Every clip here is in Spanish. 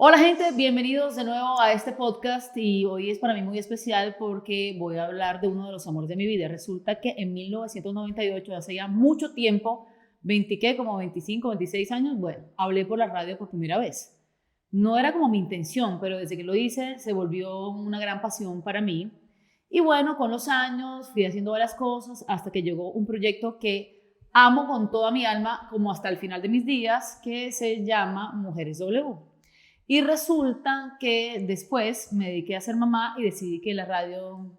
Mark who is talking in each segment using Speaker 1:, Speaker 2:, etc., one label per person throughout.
Speaker 1: Hola gente, bienvenidos de nuevo a este podcast y hoy es para mí muy especial porque voy a hablar de uno de los amores de mi vida. Resulta que en 1998, hace ya mucho tiempo, 20 qué, como 25, 26 años, bueno, hablé por la radio por primera vez. No era como mi intención, pero desde que lo hice se volvió una gran pasión para mí. Y bueno, con los años fui haciendo varias cosas hasta que llegó un proyecto que amo con toda mi alma, como hasta el final de mis días, que se llama Mujeres W. Y resulta que después me dediqué a ser mamá y decidí que la radio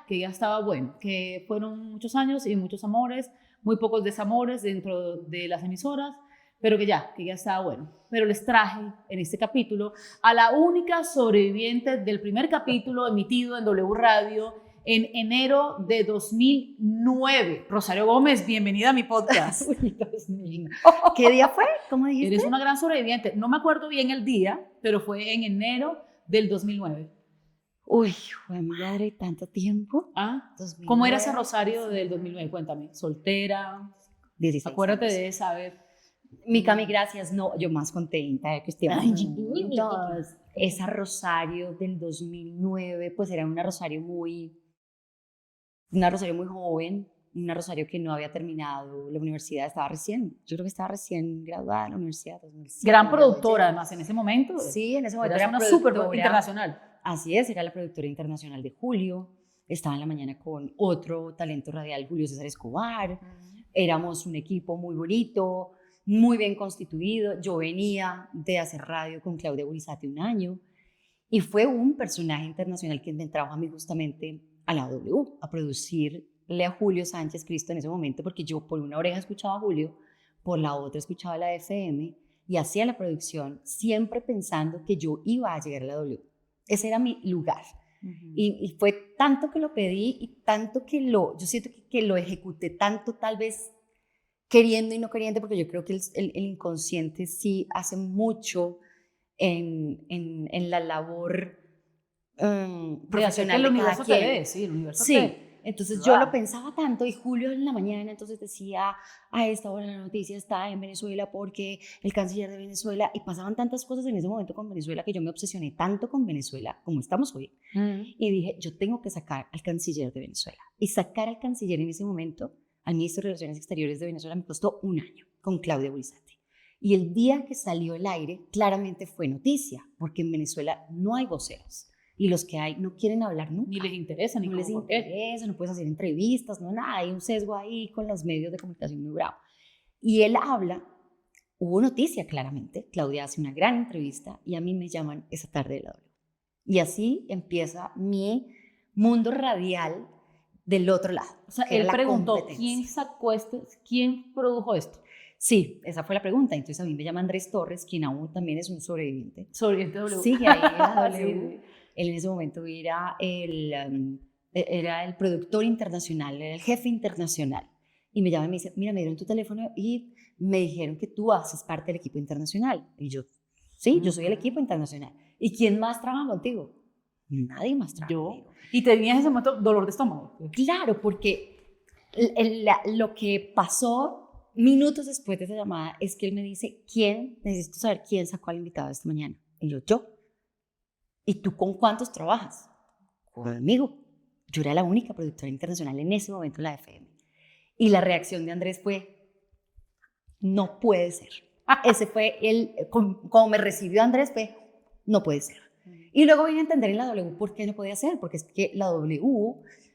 Speaker 1: que ya estaba bueno, que fueron muchos años y muchos amores, muy pocos desamores dentro de las emisoras, pero que ya estaba bueno. Pero les traje en este capítulo a la única sobreviviente del primer capítulo emitido en W Radio en enero de 2009. Rosario Gómez, bienvenida a mi podcast.
Speaker 2: Uy, Dios mío. ¿Qué día fue? ¿Cómo dijiste?
Speaker 1: Eres una gran sobreviviente. No me acuerdo bien el día, pero fue en enero del 2009.
Speaker 2: Uy, fue madre, tanto tiempo.
Speaker 1: ¿Ah?
Speaker 2: 2009,
Speaker 1: ¿Cómo era ese Rosario del 2009? Cuéntame. ¿Soltera?
Speaker 2: 16
Speaker 1: Acuérdate
Speaker 2: años.
Speaker 1: de esa, a ver.
Speaker 2: Cami, gracias. No, yo más contenta de que estemos
Speaker 1: Ay,
Speaker 2: juntos. Esa Rosario del 2009, pues era una Rosario muy joven, una Rosario que no había terminado la universidad, yo creo que estaba recién graduada de la universidad, 2007.
Speaker 1: Gran productora, además, en ese momento.
Speaker 2: Sí, en ese momento
Speaker 1: Eras
Speaker 2: era
Speaker 1: una súper
Speaker 2: productora
Speaker 1: internacional.
Speaker 2: Así es, era la productora internacional de Julio. Estaba en la mañana con otro talento radial, Julio César Escobar. Éramos un equipo muy bonito, muy bien constituido. Yo venía de hacer radio con Claudia Burizati un año y fue un personaje internacional que me trajo a mí justamente a la W, a producirle a Julio Sánchez Cristo en ese momento, porque yo por una oreja escuchaba a Julio, por la otra escuchaba la FM y hacía la producción siempre pensando que yo iba a llegar a la W. Ese era mi lugar. Y fue tanto que lo pedí y tanto que yo siento que lo ejecuté tanto, tal vez queriendo y no queriendo, porque yo creo que el inconsciente sí hace mucho en la labor profesional
Speaker 1: El
Speaker 2: de cada
Speaker 1: universo te
Speaker 2: quien.
Speaker 1: ve, sí, el universo
Speaker 2: Sí,
Speaker 1: te...
Speaker 2: entonces yo lo
Speaker 1: Ah.
Speaker 2: pensaba tanto y Julio en la mañana entonces decía, a esta hora la noticia está en Venezuela porque el canciller de Venezuela, y pasaban tantas cosas en ese momento con Venezuela que yo me obsesioné tanto con Venezuela como estamos hoy, y dije, yo tengo que sacar al canciller de Venezuela. Y sacar al canciller en ese momento, al ministro de Relaciones Exteriores de Venezuela, me costó un año con Claudia Burizati. Y el día que salió al aire, claramente fue noticia, porque en Venezuela no hay voceros. Y los que hay no quieren hablar nunca.
Speaker 1: Ni les interesa, ni
Speaker 2: no les interesa, no puedes hacer entrevistas, no nada. Hay un sesgo ahí con los medios de comunicación muy bravo. Y él habla, hubo noticia claramente, Claudia hace una gran entrevista y a mí me llaman esa tarde de la W. Y así empieza mi mundo radial del otro lado.
Speaker 1: O sea, él preguntó, ¿quién sacó esto? ¿Quién produjo esto?
Speaker 2: Sí, esa fue la pregunta. Entonces a mí me llama Andrés Torres, quien aún también es un sobreviviente.
Speaker 1: Sobreviviente W.
Speaker 2: Sigue ahí en la W.
Speaker 1: Sí.
Speaker 2: Él en ese momento era el productor internacional, era el jefe internacional. Y me llama y me dice, mira, me dieron tu teléfono y me dijeron que tú haces parte del equipo internacional. Y yo, sí, yo soy el equipo internacional. ¿Y quién más trabaja contigo? Nadie más trabaja conmigo.
Speaker 1: ¿Y tenías ese momento dolor de estómago?
Speaker 2: Claro, porque lo que pasó minutos después de esa llamada es que él me dice, necesito saber quién sacó al invitado esta mañana. Y yo. ¿Y tú con cuántos trabajas? Conmigo. Yo era la única productora internacional en ese momento en la FM. Y la reacción de Andrés fue, no puede ser. Ese fue como me recibió Andrés, fue, no puede ser. Y luego vine a entender en la W por qué no podía ser, porque es que la W,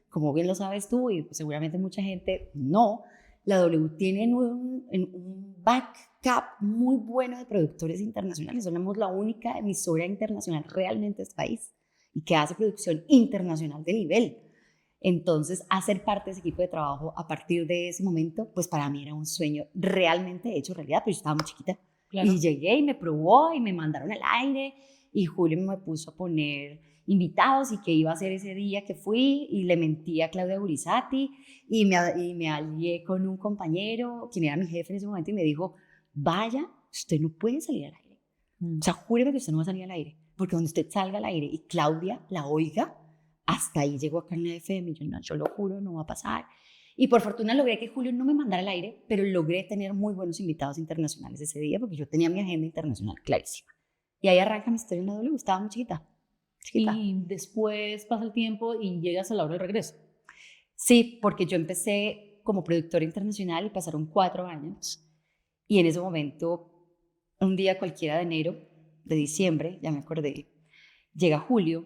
Speaker 2: como bien lo sabes tú y seguramente mucha gente no, la W tiene un backup muy bueno de productores internacionales. Somos la única emisora internacional realmente de este país y que hace producción internacional de nivel. Entonces, hacer parte de ese equipo de trabajo a partir de ese momento, pues para mí era un sueño realmente hecho realidad, pero yo estaba muy chiquita. Claro. Y llegué y me probó y me mandaron al aire y Julio me puso a poner invitados y qué iba a hacer ese día que fui y le mentí a Claudia Burizati y me alié con un compañero, quien era mi jefe en ese momento, y me dijo, vaya, usted no puede salir al aire. O sea, júreme que usted no va a salir al aire, porque donde usted salga al aire y Claudia la oiga, hasta ahí llegó acá en la FM y yo, no, yo lo juro, no va a pasar. Y por fortuna logré que Julio no me mandara al aire, pero logré tener muy buenos invitados internacionales ese día porque yo tenía mi agenda internacional clarísima. Y ahí arranca mi historia en la W, estaba muy chiquita.
Speaker 1: Y después pasa el tiempo y llegas a la hora del regreso.
Speaker 2: Sí, porque yo empecé como productora internacional y pasaron 4 años. Y en ese momento, un día cualquiera de enero, de diciembre, ya me acordé, llega julio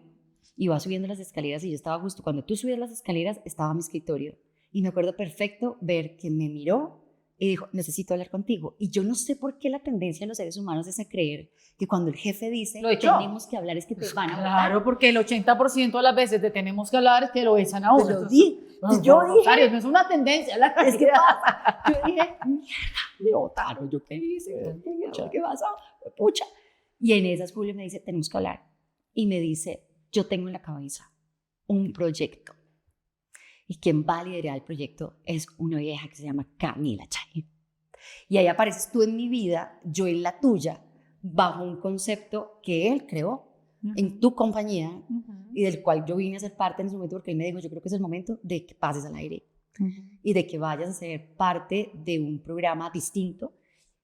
Speaker 2: y va subiendo las escaleras y yo estaba justo cuando tú subías las escaleras, estaba en mi escritorio. Y me acuerdo perfecto ver que me miró y dijo, necesito hablar contigo. Y yo no sé por qué la tendencia de los seres humanos es a creer que cuando el jefe dice, tenemos que hablar, es que te van a votar.
Speaker 1: Claro, porque el 80% de las veces de tenemos que hablar es que lo echan a uno.
Speaker 2: Te lo di. Entonces, yo dije,
Speaker 1: Rosario, no es una tendencia, la
Speaker 2: es que pasa. Yo dije, mierda, me votaron. ¿Yo qué hice? ¿Qué pasó? Pucha. Y en esas Julio me dice, tenemos que hablar. Y me dice, yo tengo en la cabeza un proyecto. Y quien va a liderar el proyecto es una vieja que se llama Camila Chaín. Y ahí apareces tú en mi vida, yo en la tuya, bajo un concepto que él creó en tu compañía y del cual yo vine a ser parte en ese momento porque él me dijo, yo creo que es el momento de que pases al aire y de que vayas a ser parte de un programa distinto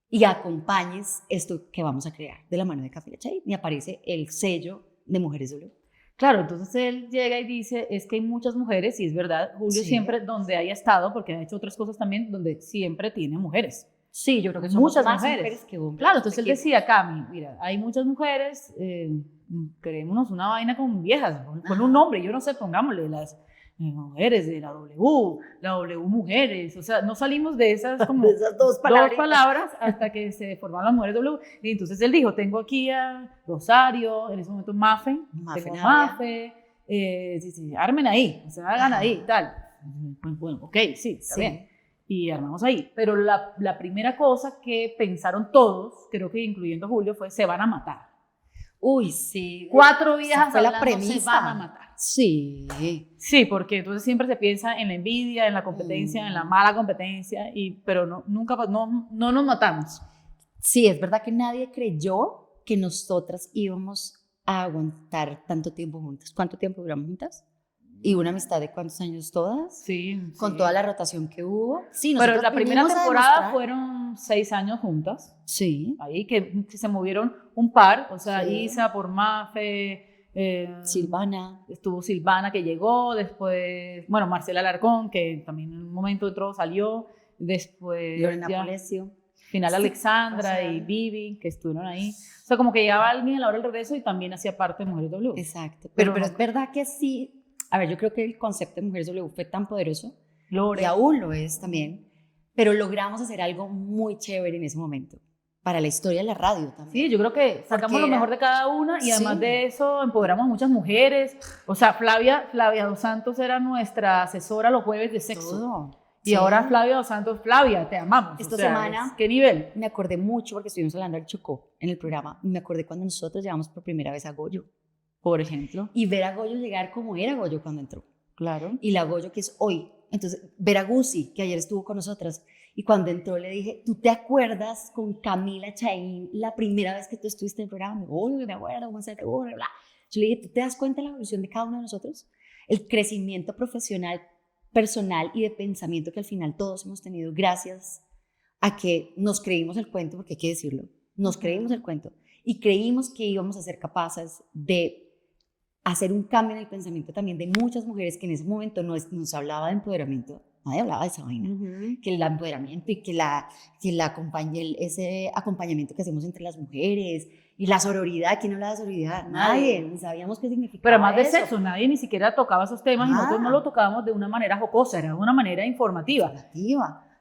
Speaker 2: y acompañes esto que vamos a crear de la mano de Camila Chaín. Y aparece el sello de Mujeres W.
Speaker 1: Claro, entonces él llega y dice, es que hay muchas mujeres, y es verdad, Julio
Speaker 2: Sí.
Speaker 1: siempre donde haya estado, porque ha hecho otras cosas también, donde siempre tiene mujeres.
Speaker 2: Sí, yo creo que somos
Speaker 1: muchas
Speaker 2: más
Speaker 1: mujeres
Speaker 2: que hombres.
Speaker 1: Claro, entonces él decía, Cami, mira, hay muchas mujeres, creémonos una vaina con viejas, con un nombre, yo no sé, pongámosle las mujeres de la W mujeres, o sea, no salimos de esas como
Speaker 2: de esas dos
Speaker 1: palabras hasta que se formaron las mujeres W. Y entonces él dijo, tengo aquí a Rosario, en ese momento Mafe, tengo Mafe, sí, armen ahí, o sea, hagan ahí, tal. Bueno, ok, sí, está bien. Y armamos ahí. Pero la primera cosa que pensaron todos, creo que incluyendo Julio, fue se van a matar.
Speaker 2: Uy, sí.
Speaker 1: 4 viejas
Speaker 2: fue la
Speaker 1: hablando,
Speaker 2: premisa.
Speaker 1: se van a matar.
Speaker 2: Sí.
Speaker 1: Sí, porque entonces siempre se piensa en la envidia, en la competencia, en la mala competencia, pero nunca nos matamos.
Speaker 2: Sí, es verdad que nadie creyó que nosotras íbamos a aguantar tanto tiempo juntas. ¿Cuánto tiempo duramos juntas? ¿Y una amistad de cuántos años todas?
Speaker 1: Sí.
Speaker 2: Con toda la rotación que hubo. Sí,
Speaker 1: pero la primera temporada fueron 6 años juntas.
Speaker 2: Sí.
Speaker 1: Ahí que se movieron un par, o sea, sí. Isa por Mafe,
Speaker 2: Silvana.
Speaker 1: Estuvo Silvana que llegó, después, bueno, Marcela Alarcón, que también en un momento entró, salió, después
Speaker 2: Lorena Polesio.
Speaker 1: Final sí, Alexandra, o sea, y Vivi, que estuvieron ahí. O sea, como que llegaba alguien a la hora del regreso y también hacía parte de Mujeres W.
Speaker 2: Exacto. Pero es verdad que sí. A ver, yo creo que el concepto de Mujeres W fue tan poderoso, y aún lo es también, pero logramos hacer algo muy chévere en ese momento, para la historia de la radio también.
Speaker 1: Sí, yo creo que sacamos lo mejor de cada una y además de eso empoderamos a muchas mujeres. O sea, Flavia Dos Santos era nuestra asesora los jueves de sexo.
Speaker 2: Todo.
Speaker 1: Y ahora Flavia Dos Santos, Flavia, te amamos.
Speaker 2: Esta semana,
Speaker 1: ¿qué nivel?
Speaker 2: Me acordé mucho porque estuvimos hablando del Chocó en el programa, y me acordé cuando nosotros llevamos por primera vez a Goyo.
Speaker 1: Por ejemplo.
Speaker 2: Y ver a Goyo llegar como era Goyo cuando entró.
Speaker 1: Claro.
Speaker 2: Y la Goyo que es hoy. Entonces, ver a Gusi, que ayer estuvo con nosotras, y cuando entró le dije, ¿tú te acuerdas con Camila Chaín la primera vez que tú estuviste en el programa? Me dijo, uy, me acuerdo, cómo se te ocurre, bla. Yo le dije, ¿tú te das cuenta de la evolución de cada uno de nosotros? El crecimiento profesional, personal y de pensamiento que al final todos hemos tenido gracias a que nos creímos el cuento, porque hay que decirlo, nos creímos el cuento y creímos que íbamos a ser capaces de hacer un cambio en el pensamiento también de muchas mujeres que en ese momento no se hablaba de empoderamiento, nadie hablaba de esa vaina, que el empoderamiento y que ese acompañamiento que hacemos entre las mujeres y la sororidad. ¿Quién habla de sororidad? Nadie, ni sabíamos qué significaba.
Speaker 1: Pero además de
Speaker 2: eso.
Speaker 1: Sexo, nadie ni siquiera tocaba esos temas y nosotros no lo tocábamos de una manera jocosa, era de una manera informativa.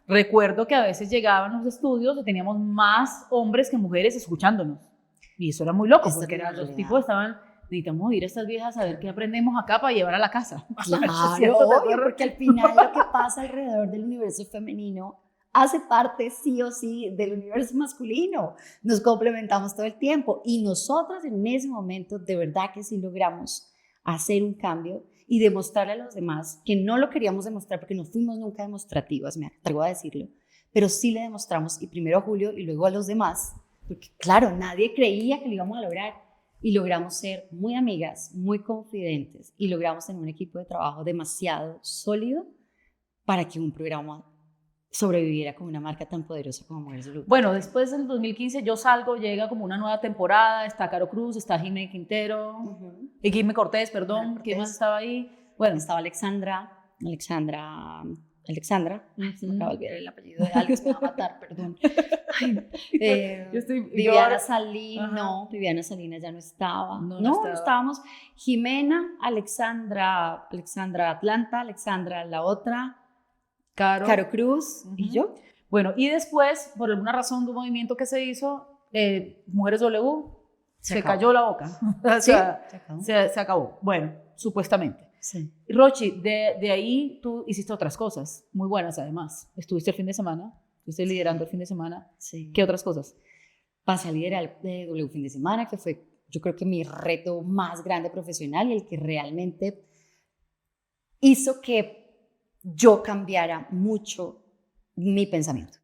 Speaker 1: Recuerdo que a veces llegaban los estudios y teníamos más hombres que mujeres escuchándonos y eso era muy loco porque los tipos estaban... Necesitamos ir a estas viejas a ver qué aprendemos acá para llevar a la casa.
Speaker 2: Claro, obvio, porque al final lo que pasa alrededor del universo femenino hace parte sí o sí del universo masculino. Nos complementamos todo el tiempo y nosotras en ese momento de verdad que sí logramos hacer un cambio y demostrarle a los demás que no lo queríamos demostrar porque no fuimos nunca demostrativas, me atrevo a decirlo, pero sí le demostramos y primero a Julio y luego a los demás, porque claro, nadie creía que lo íbamos a lograr. Y logramos ser muy amigas, muy confidentes y logramos tener un equipo de trabajo demasiado sólido para que un programa sobreviviera con una marca tan poderosa como Mujeres de Luz.
Speaker 1: Bueno, después del 2015 yo salgo, llega como una nueva temporada, está Caro Cruz, está Jimé Quintero, y Jimé Cortés, perdón, ¿quién más estaba ahí?
Speaker 2: Bueno, estaba Alexandra, me acabo de olvidar el apellido de Alex, me va a matar, perdón. Viviana Salinas, Viviana Salinas ya no estaba. No estábamos. Jimena, Alexandra Atlanta, Alexandra la otra, Caro Cruz y yo.
Speaker 1: Bueno, y después, por alguna razón de un movimiento que se hizo, Mujeres W, se cayó la boca. O sea, se acabó. Bueno, supuestamente.
Speaker 2: Sí.
Speaker 1: Rochi, de ahí tú hiciste otras cosas muy buenas además. Estuviste el fin de semana, estuviste liderando el fin de semana.
Speaker 2: Sí.
Speaker 1: ¿Qué otras cosas?
Speaker 2: Pasé a liderar el W fin de semana, que fue yo creo que mi reto más grande profesional y el que realmente hizo que yo cambiara mucho mi pensamiento.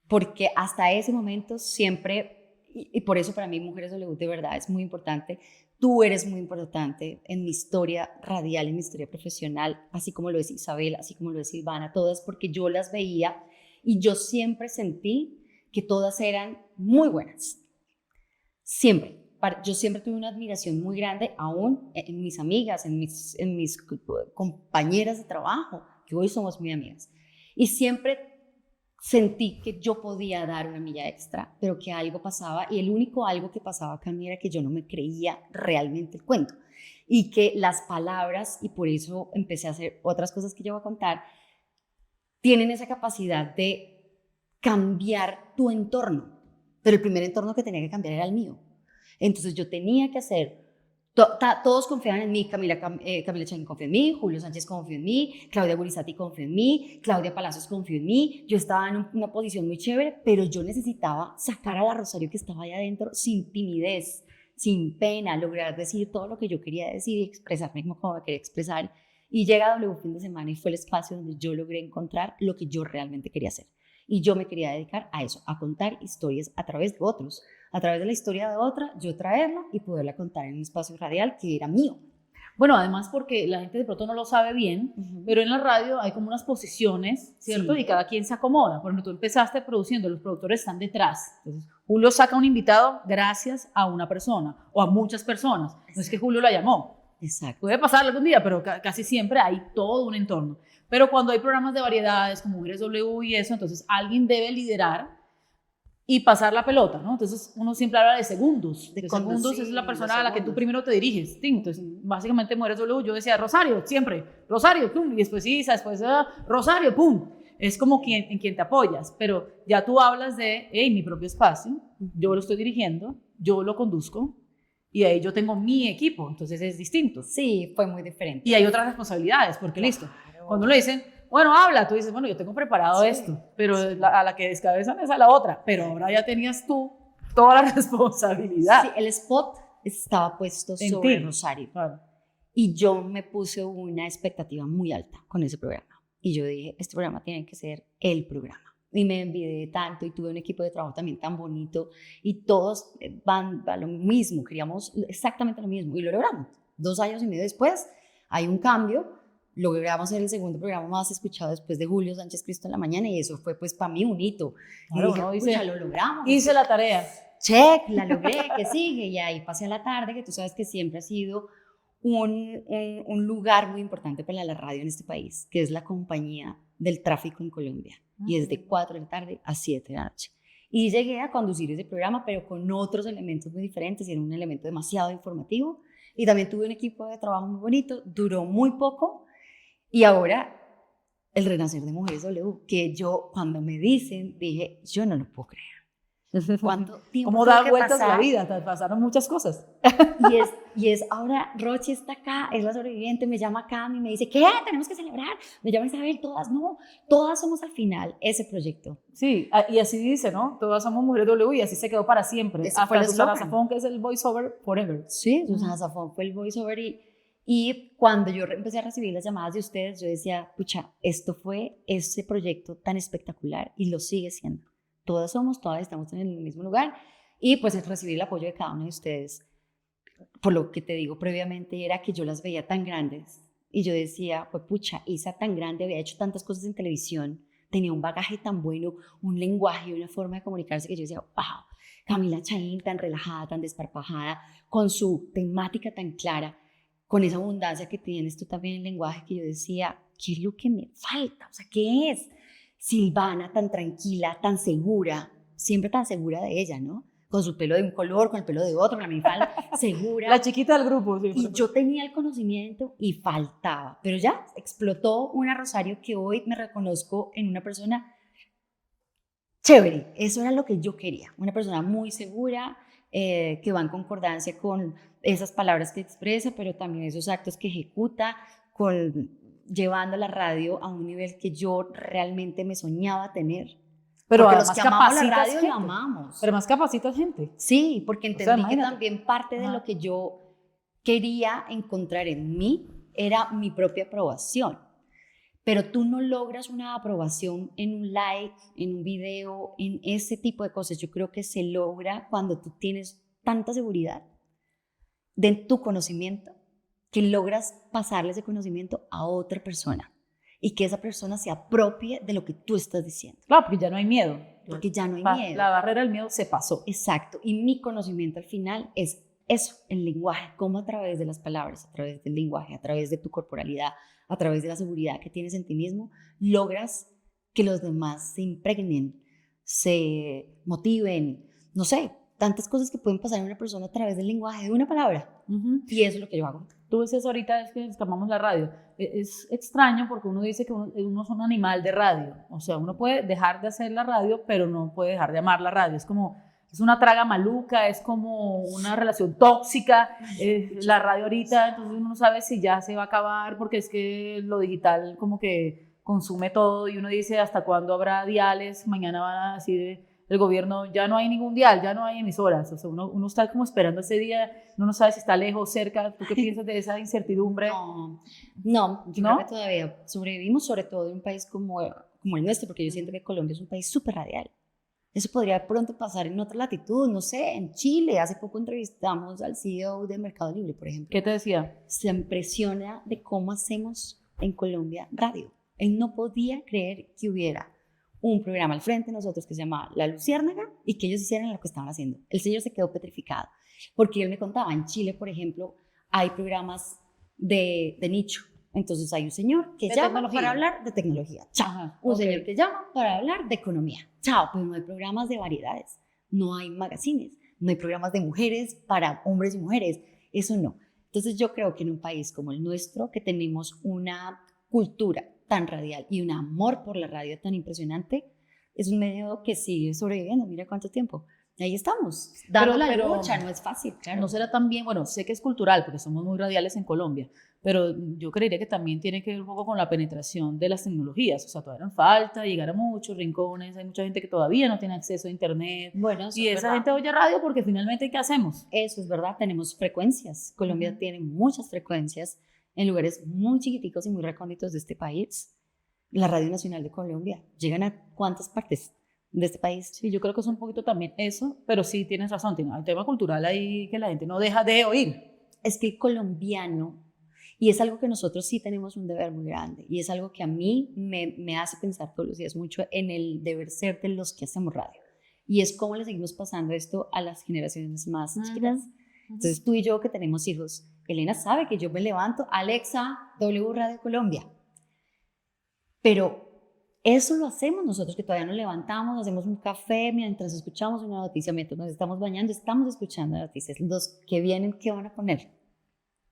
Speaker 2: Porque hasta ese momento siempre, y por eso para mí Mujeres W de verdad es muy importante. Tú eres muy importante en mi historia radial, en mi historia profesional, así como lo es Isabel, así como lo es Silvana, todas, porque yo las veía y yo siempre sentí que todas eran muy buenas. Siempre. Yo siempre tuve una admiración muy grande, aún en mis amigas, en mis compañeras de trabajo, que hoy somos muy amigas. Y siempre sentí que yo podía dar una milla extra, pero que algo pasaba, y el único algo que pasaba acá era que yo no me creía realmente el cuento, y que las palabras, y por eso empecé a hacer otras cosas que yo voy a contar, tienen esa capacidad de cambiar tu entorno, pero el primer entorno que tenía que cambiar era el mío. Entonces yo tenía que hacer, todos confiaban en mí, Camila Chain confió en mí, Julio Sánchez confió en mí, Claudia Gurizati confió en mí, Claudia Palacios confió en mí, yo estaba en una posición muy chévere, pero yo necesitaba sacar a la Rosario que estaba ahí adentro sin timidez, sin pena, lograr decir todo lo que yo quería decir y expresarme como me quería expresar. Y llega W fin de semana y fue el espacio donde yo logré encontrar lo que yo realmente quería hacer. Y yo me quería dedicar a eso, a contar historias a través de otros. A través de la historia de otra, yo traerla y poderla contar en un espacio radial que era mío.
Speaker 1: Bueno, además porque la gente de pronto no lo sabe bien, pero en la radio hay como unas posiciones, ¿cierto? Sí. Y cada quien se acomoda. Por ejemplo, tú empezaste produciendo, los productores están detrás. Entonces, Julio saca un invitado gracias a una persona o a muchas personas. Exacto. No es que Julio la llamó.
Speaker 2: Exacto.
Speaker 1: Puede pasar algún día, pero casi siempre hay todo un entorno. Pero cuando hay programas de variedades como Mujeres W y eso, entonces alguien debe liderar y pasar la pelota, ¿no? Entonces uno siempre habla de segundos. De segundos es la persona a la que tú primero te diriges. Entonces, básicamente Mujeres W, yo decía Rosario, siempre, Rosario, pum, y después Isa, después Rosario, pum. Es como en quien te apoyas, pero ya tú hablas de, hey, mi propio espacio, yo lo estoy dirigiendo, yo lo conduzco, y ahí yo tengo mi equipo, entonces es distinto.
Speaker 2: Sí, fue muy diferente.
Speaker 1: Y hay otras responsabilidades, porque listo, cuando le dicen, bueno, habla, tú dices, bueno, yo tengo preparado esto, pero a la que descabezan es a la otra, pero ahora ya tenías tú toda la responsabilidad.
Speaker 2: Sí, el spot estaba puesto sobre Rosario. Claro. Y yo me puse una expectativa muy alta con ese programa. Y yo dije, este programa tiene que ser el programa. Y me envidié tanto y tuve un equipo de trabajo también tan bonito y todos van a lo mismo, queríamos exactamente lo mismo y lo logramos. 2 años y medio después hay un cambio, logramos ser el segundo programa más escuchado después de Julio Sánchez Cristo en la mañana y eso fue pues para mí un hito.
Speaker 1: Claro,
Speaker 2: y dije, lo logramos.
Speaker 1: Hice la tarea.
Speaker 2: Check, la logré, que sigue y ahí pasé a la tarde, que tú sabes que siempre ha sido un lugar muy importante para la radio en este país, que es la compañía del tráfico en Colombia. Y es de 4 de la tarde a 7 de la noche. Y llegué a conducir ese programa, pero con otros elementos muy diferentes. Y era un elemento demasiado informativo. Y también tuve un equipo de trabajo muy bonito. Duró muy poco. Y ahora, el renacer de Mujeres W, que yo, cuando me dicen, dije, yo no lo puedo creer.
Speaker 1: ¿Cuánto tiempo? ¿Cómo da vueltas la vida? Te pasaron muchas cosas.
Speaker 2: Y es ahora, Rochi está acá, es la sobreviviente, me llama Cami y me dice, ¿qué? Tenemos que celebrar. Me llama Isabel, todas somos al final ese proyecto.
Speaker 1: Sí, y así dice, ¿no? Todas somos Mujeres W y así se quedó para siempre. Hasta Susana Zafón, que es el voiceover forever.
Speaker 2: Sí, Susana Zafón fue el voiceover y cuando yo empecé a recibir las llamadas de ustedes, yo decía, pucha, esto fue ese proyecto tan espectacular y lo sigue siendo. Todas estamos en el mismo lugar y pues es recibir el apoyo de cada uno de ustedes. Por lo que te digo previamente era que yo las veía tan grandes y yo decía, pues pucha, Isa tan grande, había hecho tantas cosas en televisión, tenía un bagaje tan bueno, un lenguaje, una forma de comunicarse que yo decía, wow, Camila Chaín tan relajada, tan desparpajada, con su temática tan clara, con esa abundancia que tienes tú también en el lenguaje, que yo decía, ¿qué es lo que me falta? O sea, ¿qué es? Silvana tan tranquila, tan segura, siempre tan segura de ella, ¿no? Con su pelo de un color, con el pelo de otro, la minifalda, segura.
Speaker 1: La chiquita del grupo. Sí,
Speaker 2: y yo tenía el conocimiento y faltaba, pero ya explotó una Rosario que hoy me reconozco en una persona chévere. Eso era lo que yo quería, una persona muy segura, que va en concordancia con esas palabras que expresa, pero también esos actos que ejecuta, llevando la radio a un nivel que yo realmente me soñaba tener.
Speaker 1: Pero
Speaker 2: porque
Speaker 1: además
Speaker 2: los que amamos la
Speaker 1: capacitas
Speaker 2: radio
Speaker 1: gente.
Speaker 2: lo amamos.
Speaker 1: Pero más capacitas gente.
Speaker 2: Sí, porque entendí que también parte de
Speaker 1: Ajá.
Speaker 2: lo que yo quería encontrar en mí era mi propia aprobación. Pero tú no logras una aprobación en un like, en un video, en ese tipo de cosas. Yo creo que se logra cuando tú tienes tanta seguridad de tu conocimiento que logras pasarle ese conocimiento a otra persona y que esa persona se apropie de lo que tú estás diciendo.
Speaker 1: Claro, porque ya no hay miedo.
Speaker 2: Porque ya no hay miedo.
Speaker 1: La barrera del miedo se pasó.
Speaker 2: Exacto. Y mi conocimiento al final es eso, el lenguaje, cómo a través de las palabras, a través del lenguaje, a través de tu corporalidad, a través de la seguridad que tienes en ti mismo, logras que los demás se impregnen, se motiven, no sé, tantas cosas que pueden pasar en una persona a través del lenguaje de una palabra. Y eso es lo que yo hago.
Speaker 1: Tú decías ahorita es que escapamos la radio. Es extraño porque uno dice que uno es un animal de radio. O sea, uno puede dejar de hacer la radio, pero no puede dejar de amar la radio. Es como, es una traga maluca, es como una relación tóxica. La radio ahorita, entonces uno no sabe si ya se va a acabar porque es que lo digital como que consume todo y uno dice hasta cuándo habrá diales. Mañana van a decir el gobierno, ya no hay ningún dial, ya no hay emisoras. O sea, uno está como esperando ese día, uno no sabe si está lejos, cerca. ¿Tú qué piensas de esa incertidumbre?
Speaker 2: No, yo creo que todavía sobrevivimos, sobre todo en un país como el nuestro, porque yo siento que Colombia es un país súper radial. Eso podría pronto pasar en otra latitud, no sé, en Chile. Hace poco entrevistamos al CEO de Mercado Libre, por ejemplo.
Speaker 1: ¿Qué te decía?
Speaker 2: Se impresiona de cómo hacemos en Colombia radio. Él no podía creer que hubiera un programa al frente de nosotros que se llamaba La Luciérnaga y que ellos hicieran lo que estaban haciendo. El señor se quedó petrificado, porque él me contaba, en Chile, por ejemplo, hay programas de nicho. Entonces hay un señor que llama para hablar de tecnología. Chao.
Speaker 1: Ajá,
Speaker 2: un señor que llama para hablar de economía. Chao. Pero no hay programas de variedades, no hay magazines, no hay programas de mujeres para hombres y mujeres. Eso no. Entonces yo creo que en un país como el nuestro, que tenemos una cultura tan radial y un amor por la radio tan impresionante, es un medio que sigue sobreviviendo. Mira cuánto tiempo. Ahí estamos, dando la lucha, no es fácil, claro.
Speaker 1: No será tan bien, bueno, sé que es cultural porque somos muy radiales en Colombia, pero yo creería que también tiene que ver un poco con la penetración de las tecnologías. O sea, todavía nos falta llegar a muchos rincones, hay mucha gente que todavía no tiene acceso a internet.
Speaker 2: Bueno,
Speaker 1: y esa gente oye radio porque finalmente, ¿qué hacemos?
Speaker 2: Eso es verdad, tenemos frecuencias. Colombia tiene muchas frecuencias en lugares muy chiquiticos y muy recónditos de este país. La Radio Nacional de Colombia, ¿llegan a cuántas partes de este país?
Speaker 1: Sí, yo creo que es un poquito también eso, pero sí tienes razón, tiene un tema cultural ahí que la gente no deja de oír.
Speaker 2: Es que el colombiano, y es algo que nosotros sí tenemos un deber muy grande, y es algo que a mí me hace pensar todos los días mucho en el deber ser de los que hacemos radio, y es cómo le seguimos pasando esto a las generaciones más chiquitas. Entonces tú y yo que tenemos hijos, Elena sabe que yo me levanto, Alexa, W Radio Colombia, pero eso lo hacemos nosotros que todavía nos levantamos, hacemos un café mientras escuchamos una noticia, mientras nos estamos bañando, estamos escuchando noticias. Los que vienen, ¿qué van a poner?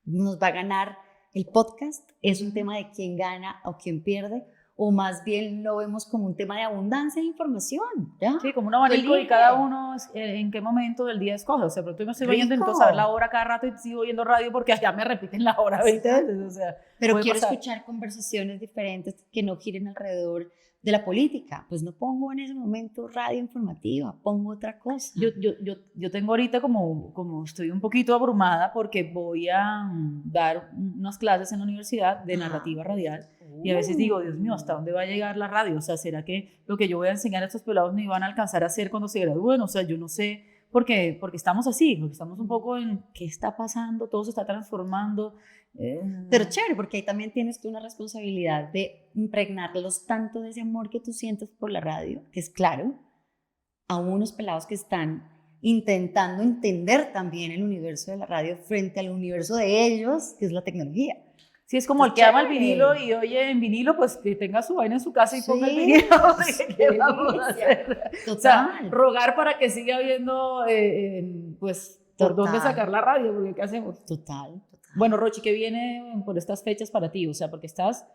Speaker 2: ¿Nos va a ganar el podcast? ¿Es un tema de quién gana o quién pierde? ¿O más bien lo vemos como un tema de abundancia de información? ¿Ya?
Speaker 1: Sí, como un abanico y cada uno en qué momento del día escoge. O sea, pero tú me estoy bañando, entonces a ver la hora cada rato y sigo oyendo radio porque allá me repiten la hora 20 veces. O sea,
Speaker 2: pero quiero escuchar conversaciones diferentes que no giren alrededor de la política. Pues no pongo en ese momento radio informativa, pongo otra cosa.
Speaker 1: Yo tengo ahorita como estoy un poquito abrumada porque voy a dar unas clases en la universidad de narrativa radial. Y a veces digo, Dios mío, ¿hasta dónde va a llegar la radio? O sea, ¿será que lo que yo voy a enseñar a estos pelados me van a alcanzar a hacer cuando se gradúen? O sea, yo no sé, porque estamos así, porque estamos un poco en qué está pasando, todo se está transformando.
Speaker 2: Pero chévere, porque ahí también tienes tú una responsabilidad de impregnarlos tanto de ese amor que tú sientes por la radio, que es claro, a unos pelados que están intentando entender también el universo de la radio frente al universo de ellos, que es la tecnología.
Speaker 1: Sí, es como el que ama el vinilo y oye en vinilo, pues que tenga su vaina en su casa y ponga el vinilo. ¿Qué vamos a hacer?
Speaker 2: Total.
Speaker 1: O sea, rogar para que siga habiendo, pues, por dónde sacar la radio, porque ¿qué hacemos?
Speaker 2: Total.
Speaker 1: Bueno, Rochi, ¿qué viene por estas fechas para ti? O sea, porque estás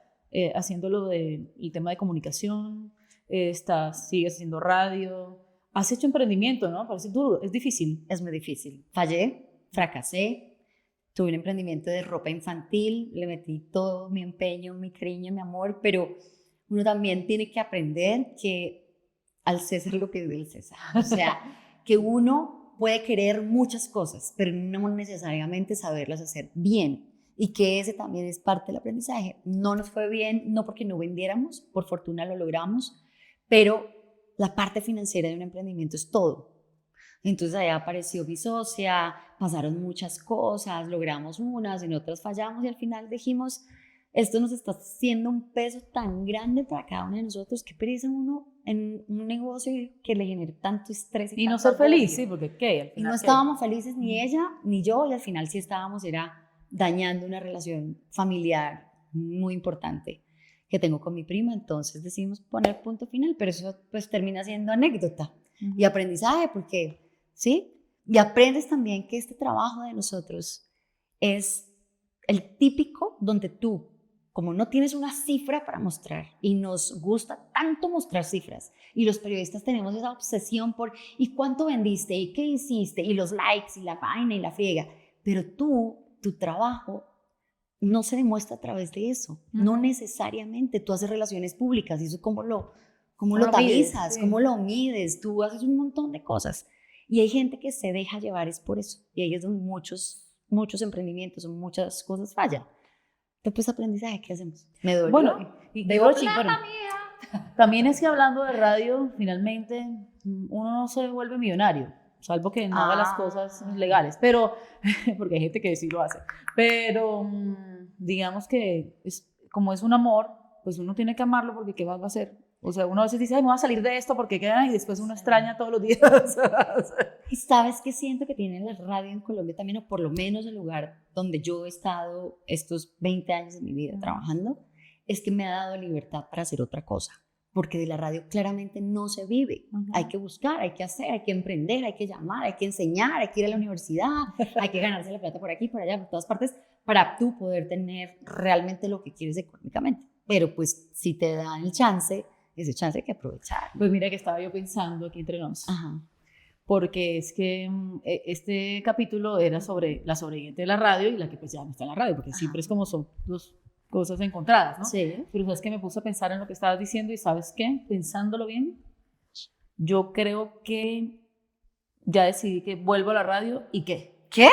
Speaker 1: haciendo el tema de comunicación, sigues haciendo radio, has hecho emprendimiento, ¿no? Parece duro, es difícil.
Speaker 2: Es muy difícil. Fallé, fracasé. Tuve un emprendimiento de ropa infantil, le metí todo mi empeño, mi cariño, mi amor, pero uno también tiene que aprender que al César lo que vive el César. O sea, que uno puede querer muchas cosas, pero no necesariamente saberlas hacer bien. Y que ese también es parte del aprendizaje. No nos fue bien, no porque no vendiéramos, por fortuna lo logramos, pero la parte financiera de un emprendimiento es todo. Entonces ahí apareció mi socia, pasaron muchas cosas, logramos unas, en otras fallamos y al final dijimos, esto nos está haciendo un peso tan grande para cada uno de nosotros, qué pereza uno en un negocio que le genere tanto estrés.
Speaker 1: Y no ser feliz, sí, porque ¿qué? Al final,
Speaker 2: y no estábamos felices ni ella ni yo, y al final sí estábamos, era dañando una relación familiar muy importante que tengo con mi prima, entonces decidimos poner punto final, pero eso pues termina siendo anécdota y aprendizaje, porque ¿sí? Y aprendes también que este trabajo de nosotros es el típico donde tú, como no tienes una cifra para mostrar y nos gusta tanto mostrar cifras y los periodistas tenemos esa obsesión por ¿y cuánto vendiste? ¿Y qué hiciste? Y los likes y la vaina y la friega, pero tu trabajo no se demuestra a través de eso, no necesariamente. Tú haces relaciones públicas y eso cómo lo tamizas, cómo lo mides, tú haces un montón de cosas. Y hay gente que se deja llevar es por eso. Y ahí es donde muchos emprendimientos o muchas cosas fallan. Después aprendizaje, ¿qué hacemos? Me dolió.
Speaker 1: Bueno, también es que hablando de radio, finalmente uno no se vuelve millonario, salvo que no haga las cosas legales, pero, porque hay gente que sí lo hace. Pero digamos que como es un amor, pues uno tiene que amarlo porque ¿qué más va a hacer? O sea, uno a veces dice, ay, me voy a salir de esto porque queda, y después uno extraña todos los días.
Speaker 2: ¿Y sabes qué siento que tiene la radio en Colombia también, o por lo menos el lugar donde yo he estado estos 20 años de mi vida trabajando? Es que me ha dado libertad para hacer otra cosa, porque de la radio claramente no se vive. Hay que buscar, hay que hacer, hay que emprender, hay que llamar, hay que enseñar, hay que ir a la universidad, hay que ganarse la plata por aquí, por allá, por todas partes, para tú poder tener realmente lo que quieres económicamente. Pero pues si te dan el chance, ese chance hay que aprovechar.
Speaker 1: Pues mira que estaba yo pensando aquí entre nos, porque es que este capítulo era sobre la sobreviviente de la radio y la que pues ya no está en la radio, porque siempre es como son dos cosas encontradas, ¿no?
Speaker 2: Sí.
Speaker 1: Pero sabes que me puse a pensar en lo que estabas diciendo y ¿sabes qué? Pensándolo bien, yo creo que ya decidí que vuelvo a la radio y ¿qué?
Speaker 2: ¿Qué?